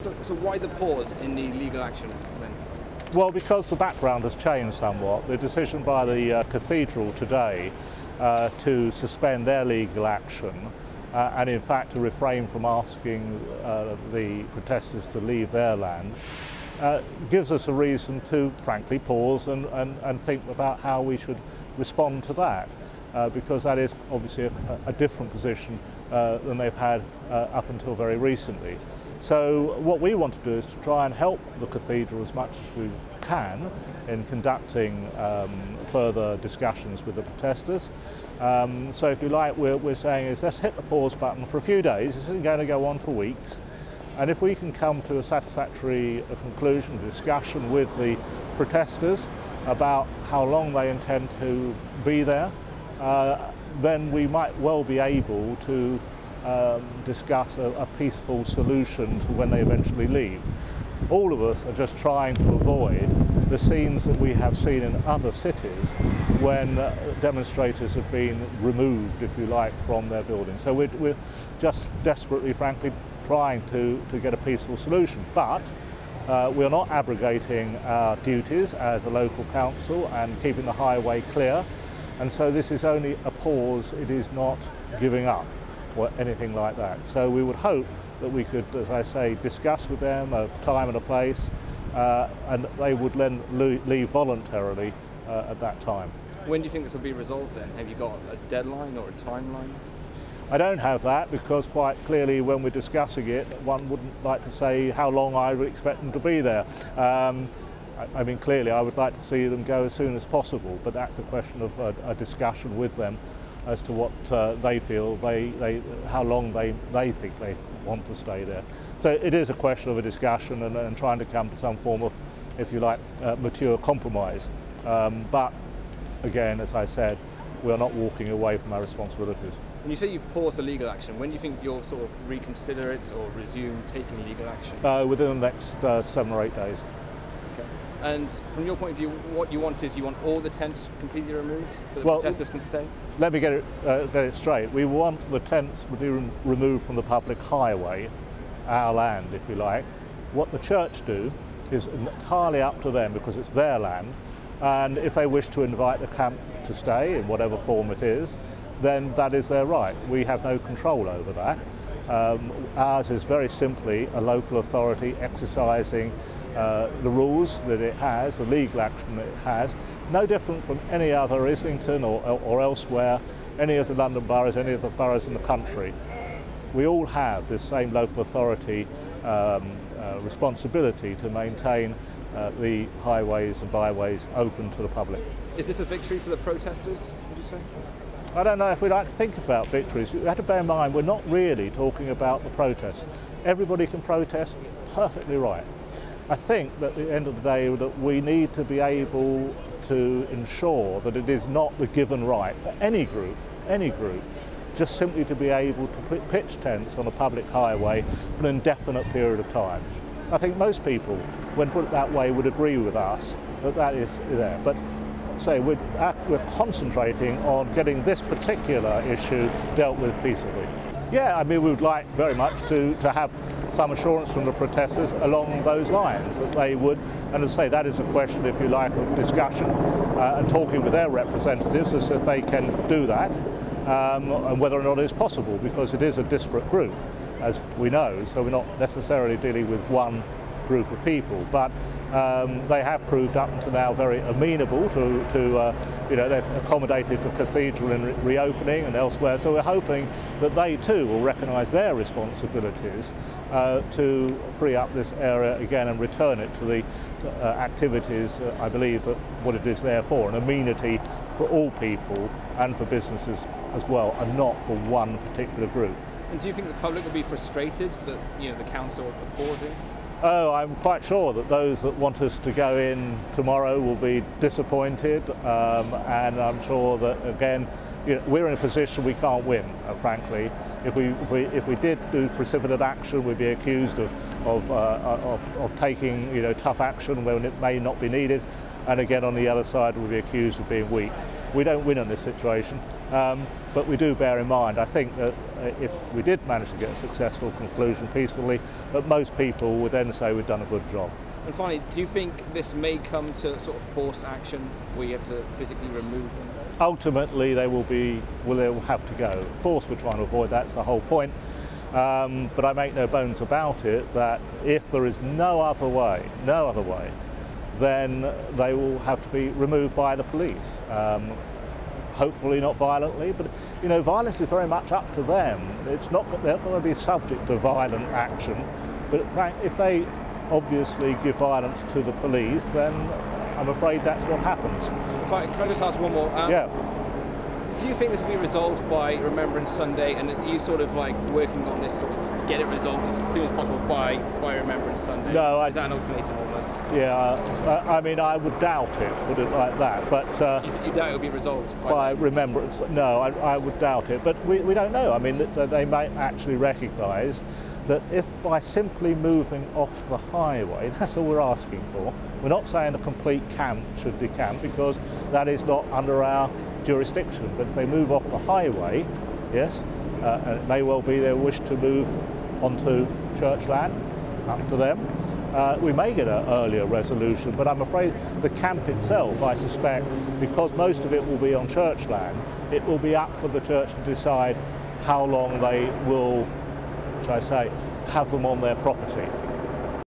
So why the pause in the legal action then? Well, because the background has changed somewhat. The decision by the Cathedral today to suspend their legal action and in fact to refrain from asking the protesters to leave their land gives us a reason to frankly pause and think about how we should respond to that, because that is obviously a different position than they've had up until very recently. So what we want to do is to try and help the Cathedral as much as we can in conducting further discussions with the protesters. So if you like, we're saying is let's hit the pause button for a few days. This isn't going to go on for weeks. And if we can come to a satisfactory conclusion, discussion with the protesters about how long they intend to be there, then we might well be able to discuss a peaceful solution to when they eventually leave. All of us are just trying to avoid the scenes that we have seen in other cities when demonstrators have been removed, if you like, from their buildings. So we're just desperately, frankly, trying to get a peaceful solution. But we're not abrogating our duties as a local council and keeping the highway clear. And so this is only a pause, it is not giving up or anything like that. So we would hope that we could, as I say, discuss with them a time and a place, and they would then leave voluntarily at that time. When do you think this will be resolved then? Have you got a deadline or a timeline? I don't have that, because quite clearly when we're discussing it, one wouldn't like to say how long I would expect them to be there. I mean, clearly I would like to see them go as soon as possible, but that's a question of a discussion with them as to what they feel, how long they think they want to stay there. So it is a question of a discussion and trying to come to some form of, if you like, mature compromise. But again, as I said, we are not walking away from our responsibilities. When you say you've paused the legal action, when do you think you'll sort of reconsider it or resume taking legal action? Within the next 7 or 8 days. Okay. And from your point of view, what you want is you want all the tents completely removed so the protesters can stay? Let me get it straight. We want the tents to be removed from the public highway, our land, if you like. What the church do is entirely up to them, because it's their land, and if they wish to invite the camp to stay in whatever form it is, then that is their right. We have no control over that. Ours is very simply a local authority exercising the rules that it has, the legal action that it has, no different from any other Islington or elsewhere, any of the London boroughs, any of the boroughs in the country. We all have this same local authority responsibility to maintain the highways and byways open to the public. Is this a victory for the protesters, would you say? I don't know if we like to think about victories. You have to bear in mind we're not really talking about the protests. Everybody can protest, perfectly right. I think that at the end of the day that we need to be able to ensure that it is not the given right for any group, just simply to be able to pitch tents on a public highway for an indefinite period of time. I think most people, when put it that way, would agree with us that that is there. But say we're concentrating on getting this particular issue dealt with peaceably. Yeah, I mean, we would like very much to have some assurance from the protesters along those lines that they would, and as I say, that is a question, if you like, of discussion and talking with their representatives as if they can do that, and whether or not it's possible, because it is a disparate group, as we know, so we're not necessarily dealing with one group of people, but they have proved up until now very amenable to you know, they've accommodated the Cathedral in reopening and elsewhere, so we're hoping that they too will recognise their responsibilities to free up this area again and return it to the activities, I believe, that what it is there for, an amenity for all people and for businesses as well, and not for one particular group. And do you think the public will be frustrated that, you know, the council are pausing? Oh, I'm quite sure that those that want us to go in tomorrow will be disappointed, and I'm sure that, again, you know, we're in a position we can't win, frankly. If we did do precipitate action, we'd be accused of taking, you know, tough action when it may not be needed, and again on the other side we'd be accused of being weak. We don't win in this situation. But we do bear in mind, I think that if we did manage to get a successful conclusion peacefully, that most people would then say we've done a good job. And finally, do you think this may come to sort of forced action where you have to physically remove them? Ultimately, they will have to go. Of course, we're trying to avoid that, that's the whole point. But I make no bones about it that if there is no other way, then they will have to be removed by the police. Hopefully not violently, but you know, violence is very much up to them. It's not, they're not going to be subject to violent action, but in fact, if they obviously give violence to the police, then I'm afraid that's what happens. Can I just ask one more? Yeah. Do you think this will be resolved by Remembrance Sunday, and are you sort of like working on this sort of to get it resolved as soon as possible by Remembrance Sunday? No, is that an ultimatum almost? Yeah, I mean, I would doubt it, put it like that. But you doubt it will be resolved by Remembrance? No, I would doubt it. But we don't know. I mean, they might actually recognise that if by simply moving off the highway, that's all we're asking for. We're not saying a complete camp should decamp, because that is not under our jurisdiction. But if they move off the highway, yes, and it may well be their wish to move onto church land, up to them. We may get an earlier resolution, but I'm afraid the camp itself, I suspect, because most of it will be on church land, it will be up for the church to decide how long they will, shall I say, have them on their property.